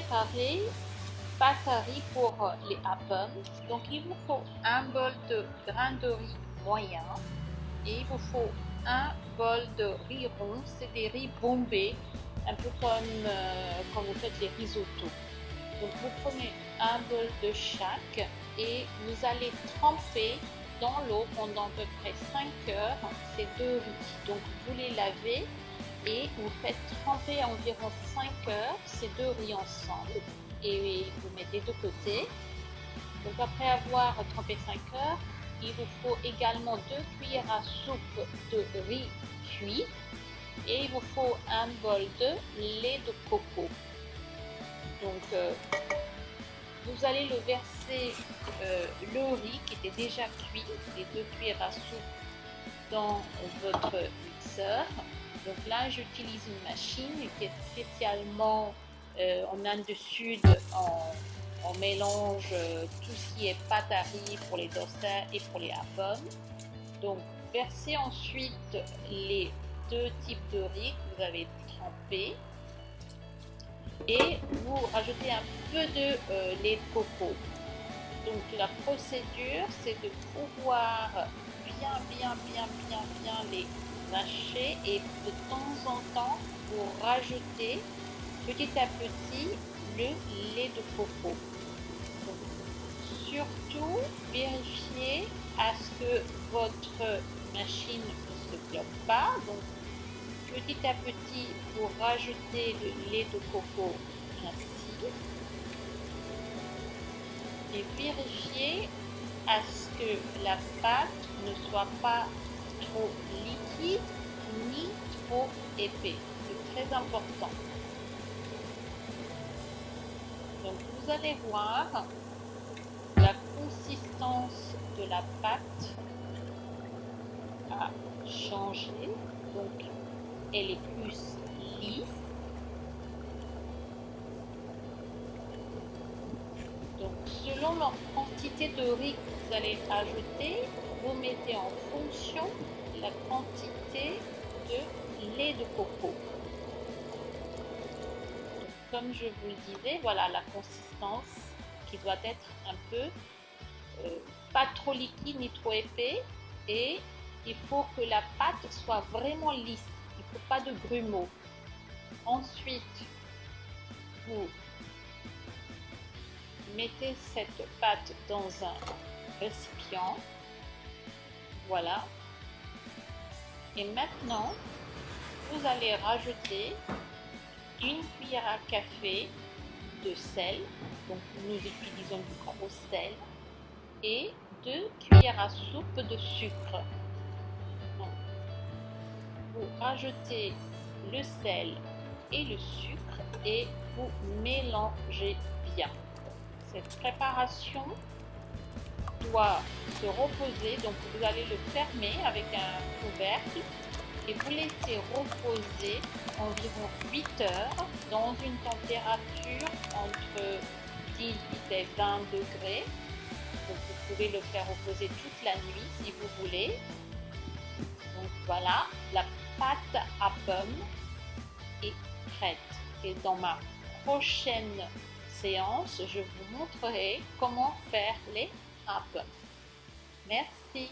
préparer pâte à riz pour les appams. Donc il vous faut un bol de grains de riz moyen et il vous faut un bol de riz rond, c'est des riz bombés, un peu comme quand vous faites les risottos. Donc vous prenez un bol de chaque et vous allez tremper dans l'eau pendant à peu près 5 heures ces deux riz. Donc vous les lavez et vous faites tremper environ 5 heures ces deux riz ensemble et vous mettez de côté. Donc après avoir trempé 5 heures, il vous faut également 2 cuillères à soupe de riz cuit et il vous faut un bol de lait de coco. Donc vous allez le verser le riz qui était déjà cuit, les 2 cuillères à soupe dans votre mixeur. Donc là j'utilise une machine qui est spécialement en Inde du Sud, on mélange tout ce qui est pâte à riz pour les dosa et pour les appams. Donc versez ensuite les deux types de riz que vous avez trempés et vous rajoutez un peu de lait de coco. Donc la procédure, c'est de pouvoir bien les mâcher et de temps en temps vous rajoutez petit à petit le lait de coco. Donc, surtout vérifiez à ce que votre machine ne se bloque pas. Donc petit à petit vous rajoutez le lait de coco ainsi et vérifiez à ce que la pâte ne soit pas trop liquide ni trop épais. C'est très important. Donc vous allez voir la consistance de la pâte a changé. Donc elle est plus lisse. Donc selon la quantité de riz que vous allez ajouter, vous mettez en fonction la quantité de lait de coco. Donc, comme je vous le disais, voilà la consistance qui doit être un peu pas trop liquide ni trop épais, et il faut que la pâte soit vraiment lisse, il ne faut pas de grumeaux. Ensuite, vous mettez cette pâte dans un récipient, voilà, et maintenant vous allez rajouter une cuillère à café de sel, donc nous utilisons du gros sel, et 2 cuillères à soupe de sucre. Donc, vous rajoutez le sel et le sucre et vous mélangez bien. Cette préparation doit se reposer, donc vous allez le fermer avec un couvercle et vous laissez reposer environ 8 heures dans une température entre 18 et 20 degrés. Donc vous pouvez le faire reposer toute la nuit si vous voulez. Donc voilà, la pâte à pommes est prête. Et dans ma prochaine séance, je vous montrerai comment faire les appams. Merci.